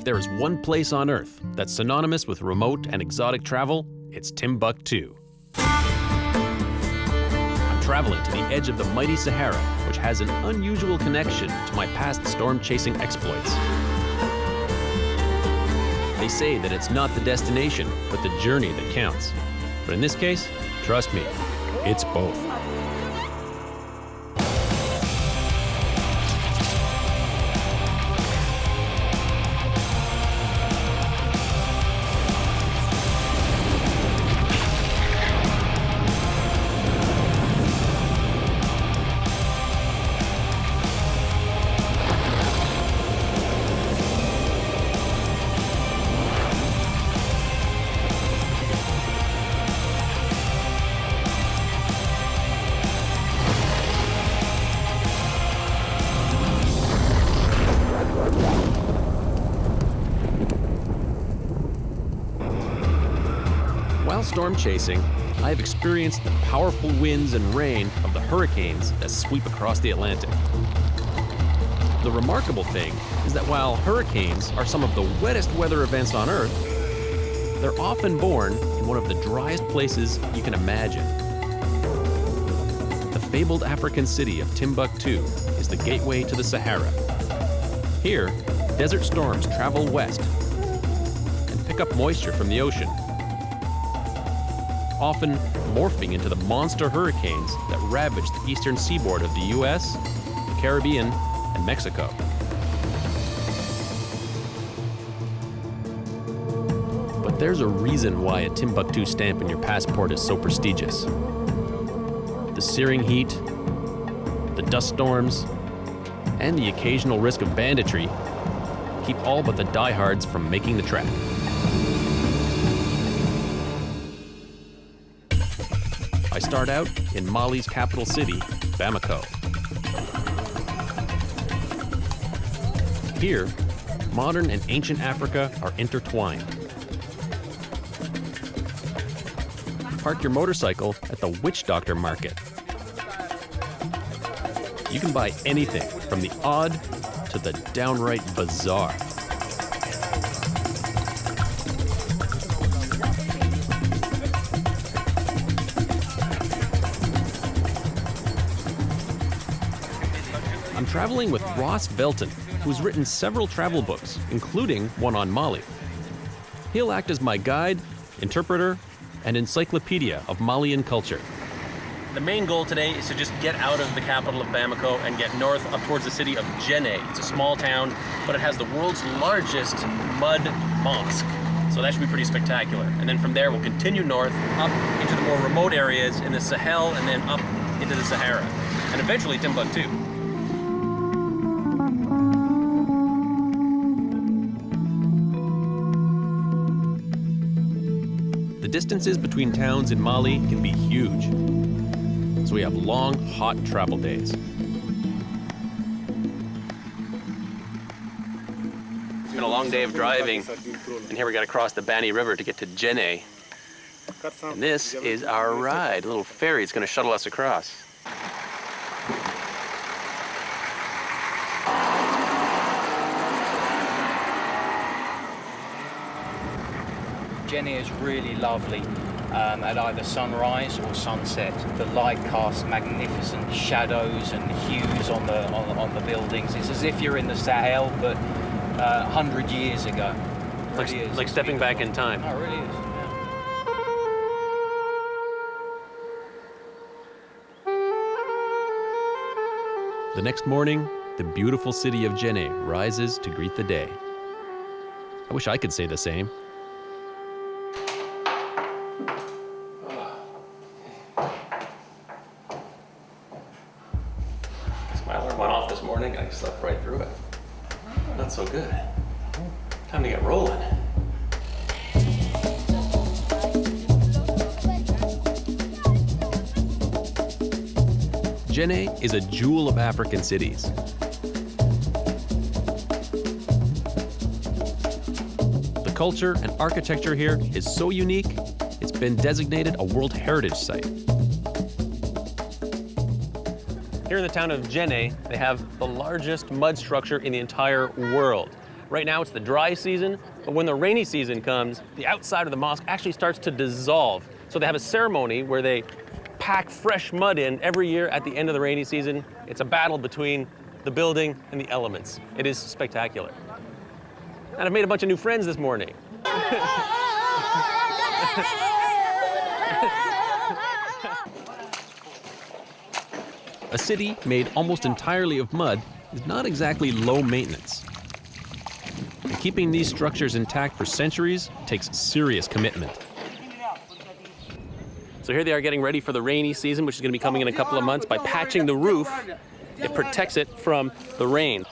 there is one place on Earth that's synonymous with remote and exotic travel, it's Timbuktu. I'm traveling to the edge of the mighty Sahara, which has an unusual connection to my past storm-chasing exploits. They say that it's not the destination, but the journey that counts. But in this case, trust me, it's both. While storm chasing, I have experienced the powerful winds and rain of the hurricanes that sweep across the Atlantic. The remarkable thing is that while hurricanes are some of the wettest weather events on Earth, they're often born in one of the driest places you can imagine. The fabled African city of Timbuktu is the gateway to the Sahara. Here, desert storms travel west and pick up moisture from the ocean, often morphing into the monster hurricanes that ravage the eastern seaboard of the US, the Caribbean, and Mexico. But there's a reason why a Timbuktu stamp in your passport is so prestigious. The searing heat, the dust storms, and the occasional risk of banditry keep all but the diehards from making the trek. I start out in Mali's capital city, Bamako. Here, modern and ancient Africa are intertwined. Park your motorcycle at the witch doctor market. You can buy anything from the odd to the downright bizarre. I'm traveling with Ross Velton, who's written several travel books, including one on Mali. He'll act as my guide, interpreter, and encyclopedia of Malian culture. The main goal today is to just get out of the capital of Bamako and get north up towards the city of Djenné. It's a small town, but it has the world's largest mud mosque. So that should be pretty spectacular. And then from there, we'll continue north up into the more remote areas in the Sahel and then up into the Sahara. And eventually Timbuktu. The distances between towns in Mali can be huge, so we have long, hot travel days. It's been a long day of driving, and here we got to cross the Bani River to get to Djenné. And this is our ride, a little ferry. It's going to shuttle us across. Djenné is really lovely at either sunrise or sunset. The light casts magnificent shadows and hues on the buildings. It's as if you're in the Sahel, but 100 years ago. It really is. Like stepping back in time. Oh, it really is. Yeah. The next morning, the beautiful city of Djenné rises to greet the day. I wish I could say the same. My alarm went off this morning. I slept right through it. Not so good. Time to get rolling. Djenné is a jewel of African cities. The culture and architecture here is so unique, it's been designated a World Heritage Site. Here in the town of Djenné, they have the largest mud structure in the entire world. Right now it's the dry season, but when the rainy season comes, the outside of the mosque actually starts to dissolve. So they have a ceremony where they pack fresh mud in every year at the end of the rainy season. It's a battle between the building and the elements. It is spectacular. And I've made a bunch of new friends this morning. A city made almost entirely of mud is not exactly low maintenance. And keeping these structures intact for centuries takes serious commitment. So here they are getting ready for the rainy season, which is going to be coming in a couple of months. By patching the roof, it protects it from the rain.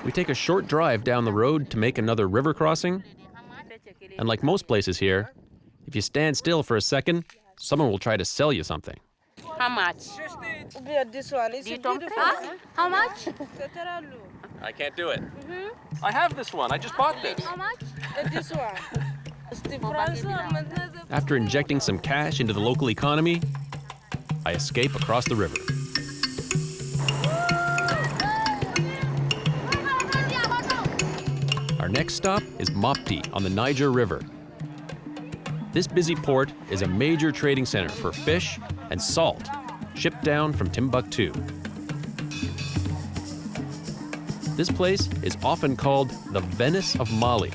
We take a short drive down the road to make another river crossing. And like most places here, if you stand still for a second, someone will try to sell you something. How much? This one is beautiful. How much? I can't do it. I have this one. I just bought this. How much? This one. After injecting some cash into the local economy, I escape across the river. Our next stop is Mopti on the Niger River. This busy port is a major trading center for fish and salt, shipped down from Timbuktu. This place is often called the Venice of Mali,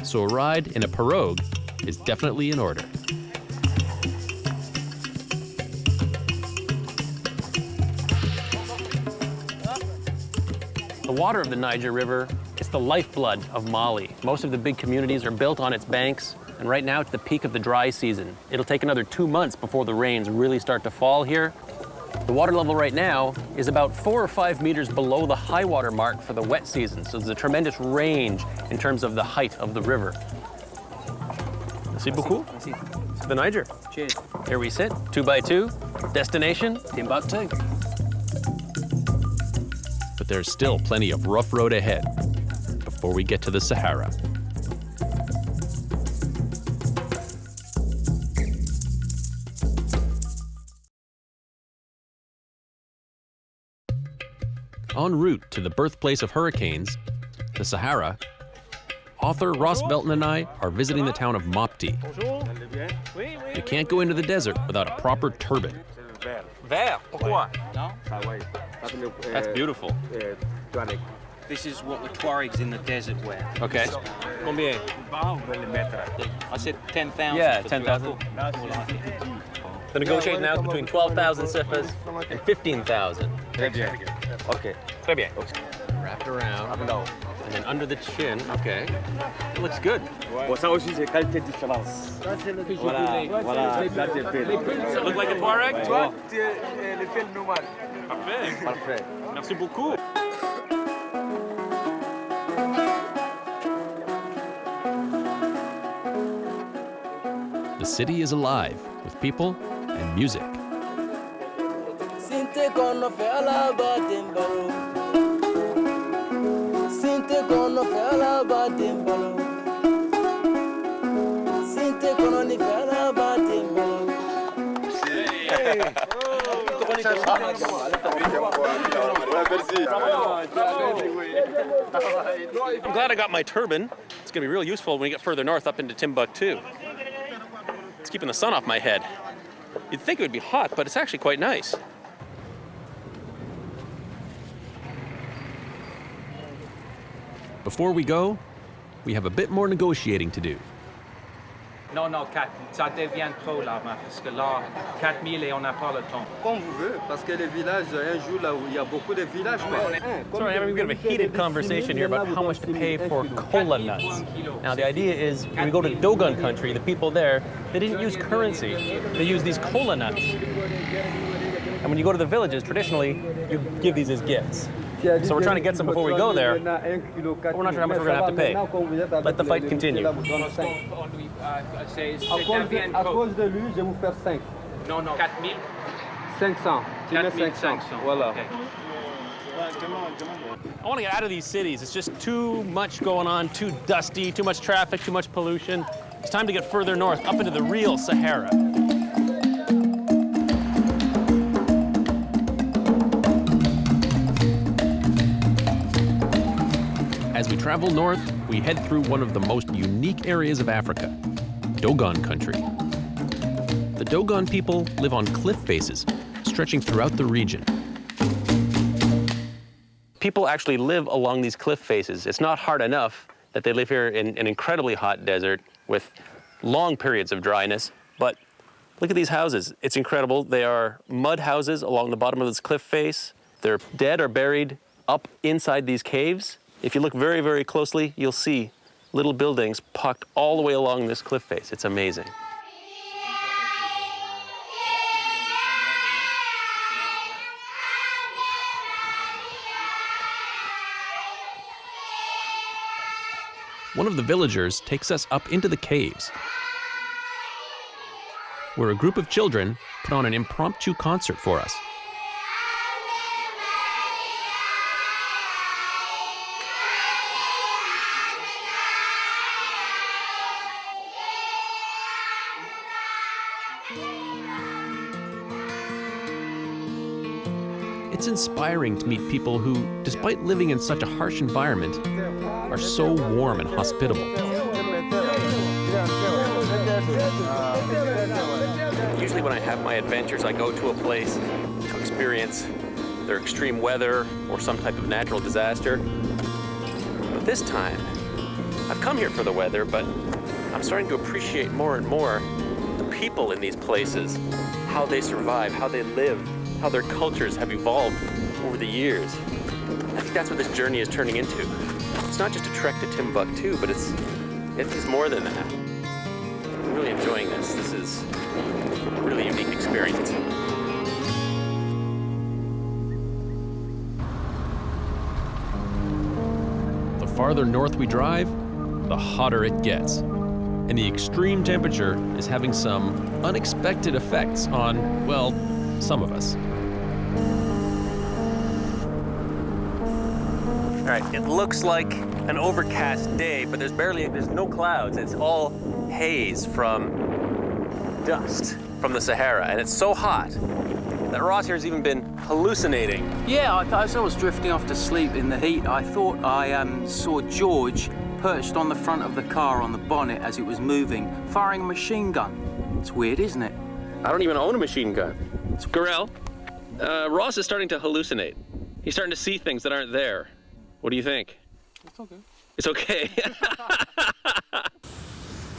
so a ride in a pirogue is definitely in order. The water of the Niger River is the lifeblood of Mali. Most of the big communities are built on its banks, and right now it's the peak of the dry season. It'll take another 2 months before the rains really start to fall here. The water level right now is about 4 or 5 meters below the high water mark for the wet season, so there's a tremendous range in terms of the height of the river. Merci beaucoup. The Niger. Cheers. Here we sit, 2 by 2, destination Timbuktu. But there's still plenty of rough road ahead before we get to the Sahara. En route to the birthplace of hurricanes, the Sahara, author Ross Velton and I are visiting the town of Mopti. You can't go into the desert without a proper turban. Vert. Pourquoi? No? That's beautiful. This is what the Tuaregs in the desert wear. Okay. Combien? I said 10,000. Yeah, for 10,000. Tuaregs. The negotiating now is between 12,000 sifas and 15,000. Okay. Très bien. Wrapped around. And then under the chin. Okay. It looks good. Ça aussi, c'est qualité différence. Voilà, là, c'est fait. Does it look like a Tuareg? Toi, tu es le pelle normal. Parfait. Parfait. Merci beaucoup. The city is alive with people and music. I'm glad I got my turban. It's going to be real useful when we get further north up into Timbuktu. It's keeping the sun off my head. You'd think it would be hot, but it's actually quite nice. Before we go, we have a bit more negotiating to do. Non, 4, ça devient trop là, parce que là, 4,000 et on n'a pas le temps. Comme vous voulez, parce que les villages, un jour là où il y a beaucoup de villages. Sorry, I'm having a bit of a heated conversation here about how much to pay for cola nuts. Now, the idea is when we go to Dogon country, the people there, they didn't use currency. They use these cola nuts. And when you go to the villages, traditionally, you give these as gifts. So we're trying to get some before we go there, but we're not sure how much we're going to have to pay. Let the fight continue. À cause de lui, je vais vous faire 5. Non, 4,000. 500. Tu mets 500. Voilà. I want to get out of these cities. It's just too much going on, too dusty, too much traffic, too much pollution. It's time to get further north, up into the real Sahara. As we travel north, we head through one of the most unique areas of Africa, Dogon country. The Dogon people live on cliff faces, stretching throughout the region. People actually live along these cliff faces. It's not hard enough that they live here in an incredibly hot desert with long periods of dryness, but look at these houses. It's incredible. They are mud houses along the bottom of this cliff face. Their dead are buried up inside these caves. If you look very, very closely, you'll see little buildings pocked all the way along this cliff face. It's amazing. One of the villagers takes us up into the caves, where a group of children put on an impromptu concert for us. It's inspiring to meet people who, despite living in such a harsh environment, are so warm and hospitable. Usually when I have my adventures, I go to a place to experience their extreme weather or some type of natural disaster. But this time, I've come here for the weather, but I'm starting to appreciate more and more the people in these places, how they survive, how they live, how their cultures have evolved over the years. I think that's what this journey is turning into. It's not just a trek to Timbuktu, but it's more than that. I'm really enjoying this. This is a really unique experience. The farther north we drive, the hotter it gets. And the extreme temperature is having some unexpected effects on, well, some of us. All right, it looks like an overcast day, but there's no clouds. It's all haze from dust from the Sahara, and it's so hot that Ross here has even been hallucinating. Yeah, as I was drifting off to sleep in the heat, I thought I saw George perched on the front of the car on the bonnet as it was moving, firing a machine gun. It's weird, isn't it? I don't even own a machine gun. Garel, Ross is starting to hallucinate. He's starting to see things that aren't there. What do you think? It's okay. It's okay.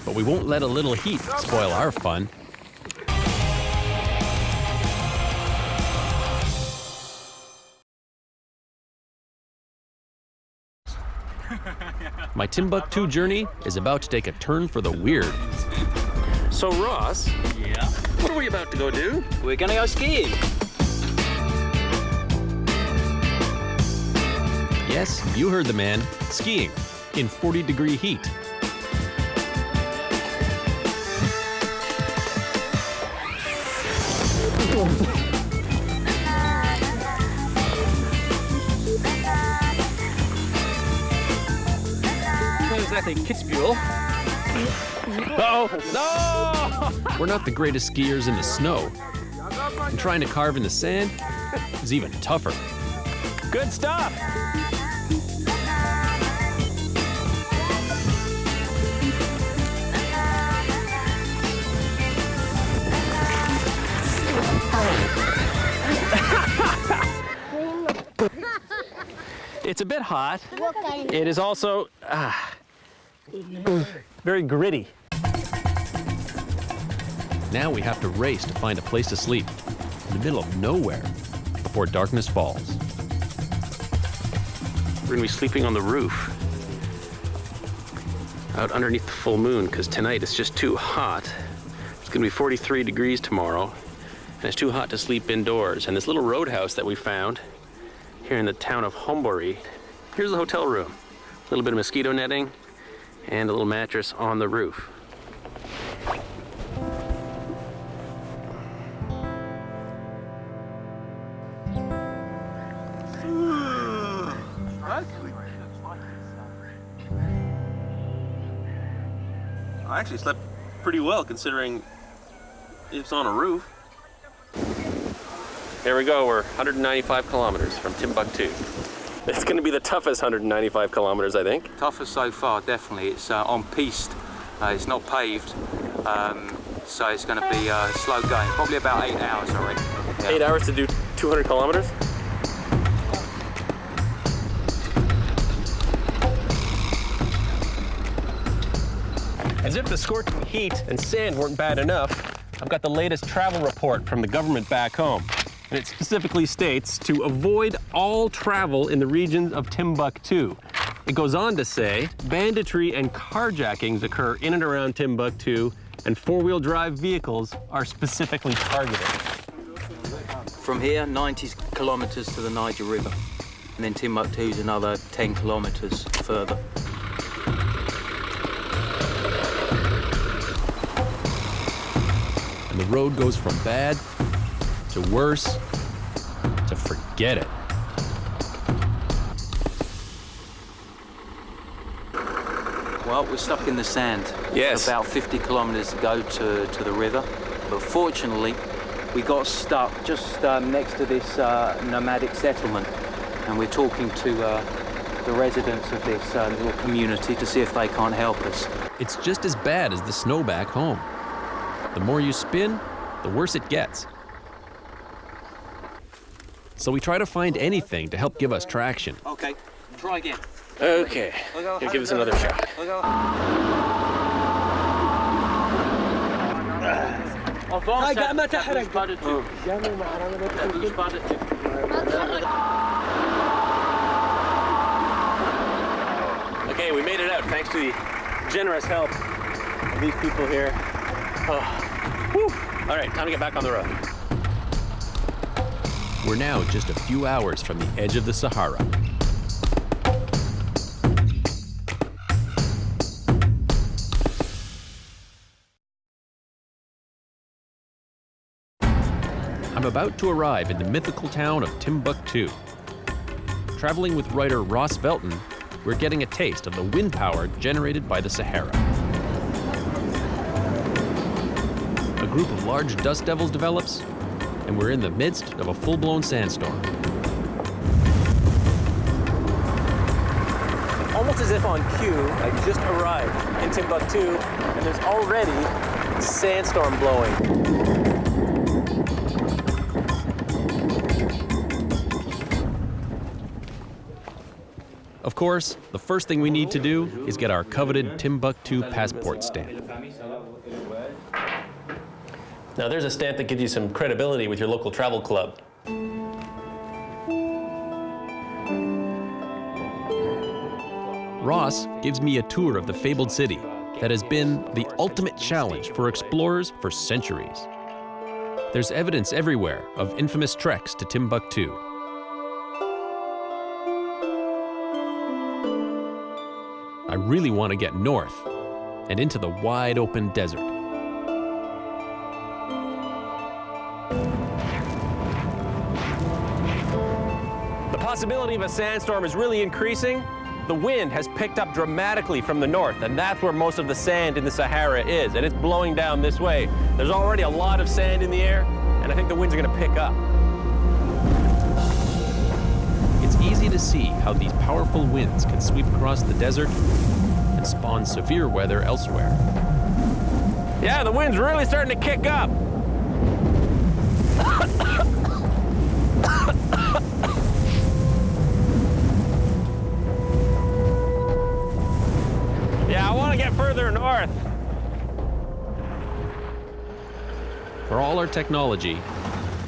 But we won't let a little heat spoil our fun. My Timbuktu journey is about to take a turn for the weird. So Ross, Yeah. what are we about to go do? We're gonna go skiing. Yes, you heard the man. Skiing in 40-degree heat. Not exactly Kitzbühel. Uh-oh! No! We're not the greatest skiers in the snow. And trying to carve in the sand is even tougher. Good stuff! It's a bit hot. It is also very gritty. Now we have to race to find a place to sleep in the middle of nowhere before darkness falls. We're gonna be sleeping on the roof out underneath the full moon because tonight it's just too hot. It's gonna be 43 degrees tomorrow and it's too hot to sleep indoors. And this little roadhouse that we found here in the town of Hombori, here's the hotel room. A little bit of mosquito netting and a little mattress on the roof. I actually slept pretty well considering it's on a roof. Here we go, we're 195 kilometers from Timbuktu. It's going to be the toughest 195 kilometers, I think. Toughest so far, definitely. It's on piste, it's not paved, so it's going to be slow going. Probably about 8 hours, I reckon. Yeah. 8 hours to do 200 kilometers? As if the scorching heat and sand weren't bad enough, I've got the latest travel report from the government back home. And it specifically states to avoid all travel in the region of Timbuktu. It goes on to say, banditry and carjackings occur in and around Timbuktu, and four-wheel drive vehicles are specifically targeted. From here, 90 kilometers to the Niger River, and then Timbuktu is another 10 kilometers further. And the road goes from bad to worse to forget it. Well, we're stuck in the sand. Yes. About 50 kilometers to go to the river. But fortunately, we got stuck just next to this nomadic settlement. And we're talking to the residents of this little community to see if they can't help us. It's just as bad as the snow back home. The more you spin, the worse it gets. So we try to find anything to help give us traction. Okay, try again. Okay, here, give us another shot. Okay, we made it out thanks to the generous help of these people here. Oh. Whew. All right, time to get back on the road. We're now just a few hours from the edge of the Sahara. I'm about to arrive in the mythical town of Timbuktu. Traveling with writer Ross Velton, we're getting a taste of the wind power generated by the Sahara. A group of large dust devils develops, and we're in the midst of a full-blown sandstorm. Almost as if on cue, I just arrived in Timbuktu, and there's already a sandstorm blowing. Of course, the first thing we need to do is get our coveted Timbuktu passport stamp. Now there's a stamp that gives you some credibility with your local travel club. Ross gives me a tour of the fabled city that has been the ultimate challenge for explorers for centuries. There's evidence everywhere of infamous treks to Timbuktu. I really want to get north and into the wide open desert. The possibility of a sandstorm is really increasing. The wind has picked up dramatically from the north, and that's where most of the sand in the Sahara is, and it's blowing down this way. There's already a lot of sand in the air, and I think the winds are going to pick up. It's easy to see how these powerful winds can sweep across the desert and spawn severe weather elsewhere. Yeah, the wind's really starting to kick up. Yeah, I want to get further north. For all our technology,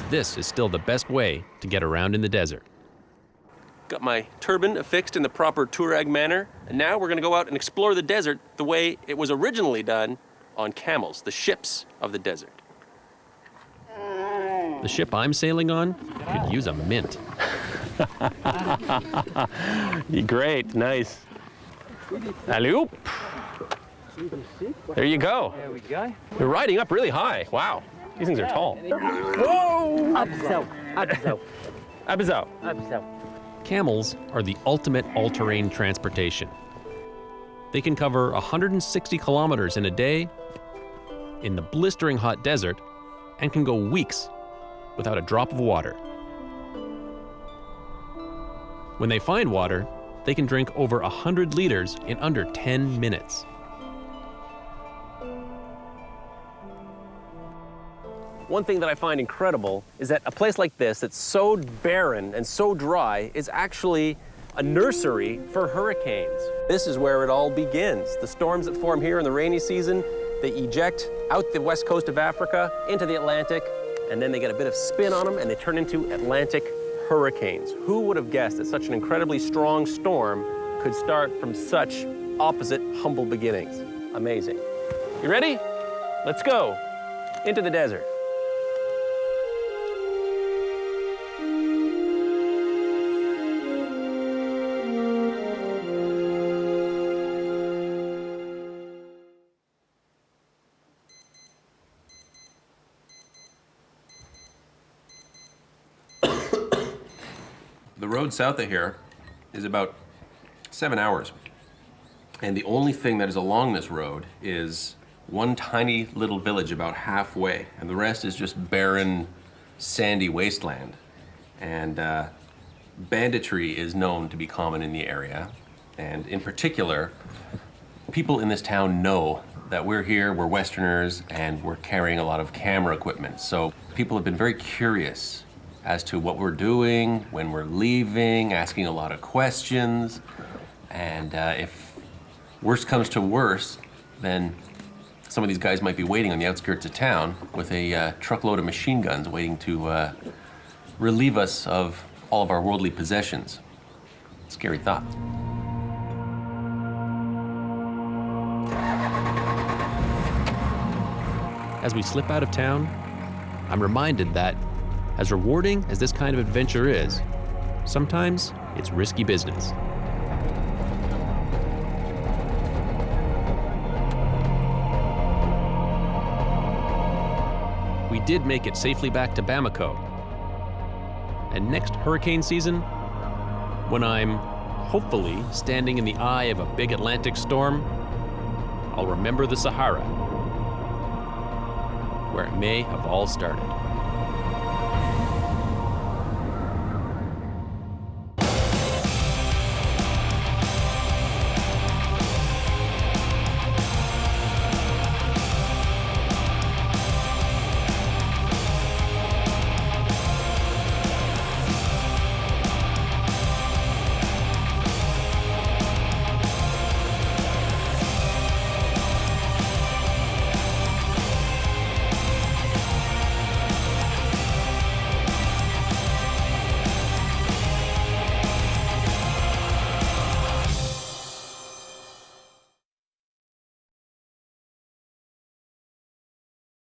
this is still the best way to get around in the desert. Got my turban affixed in the proper Tuareg manner, and now we're gonna go out and explore the desert the way it was originally done on camels, the ships of the desert. The ship I'm sailing on could use a mint. Great, nice. Alley-oop. There you go. There we go. We're riding up really high. Wow, these things are tall. Whoa! Abizao. Camels are the ultimate all-terrain transportation. They can cover 160 kilometers in a day in the blistering hot desert and can go weeks without a drop of water. When they find water, they can drink over 100 liters in under 10 minutes. One thing that I find incredible is that a place like this that's so barren and so dry is actually a nursery for hurricanes. This is where it all begins. The storms that form here in the rainy season, they eject out the west coast of Africa into the Atlantic, and then they get a bit of spin on them and they turn into Atlantic hurricanes. Who would have guessed that such an incredibly strong storm could start from such opposite, humble beginnings? Amazing. You ready? Let's go into the desert. The road south of here is about 7 hours. And the only thing that is along this road is one tiny little village about halfway. And the rest is just barren, sandy wasteland. And banditry is known to be common in the area. And in particular, people in this town know that we're here, we're Westerners, and we're carrying a lot of camera equipment. So people have been very curious as to what we're doing, when we're leaving, asking a lot of questions. And if worst comes to worst, then some of these guys might be waiting on the outskirts of town with a truckload of machine guns waiting to relieve us of all of our worldly possessions. Scary thought. As we slip out of town, I'm reminded that, as rewarding as this kind of adventure is, sometimes it's risky business. We did make it safely back to Bamako. And next hurricane season, when I'm hopefully standing in the eye of a big Atlantic storm, I'll remember the Sahara, where it may have all started.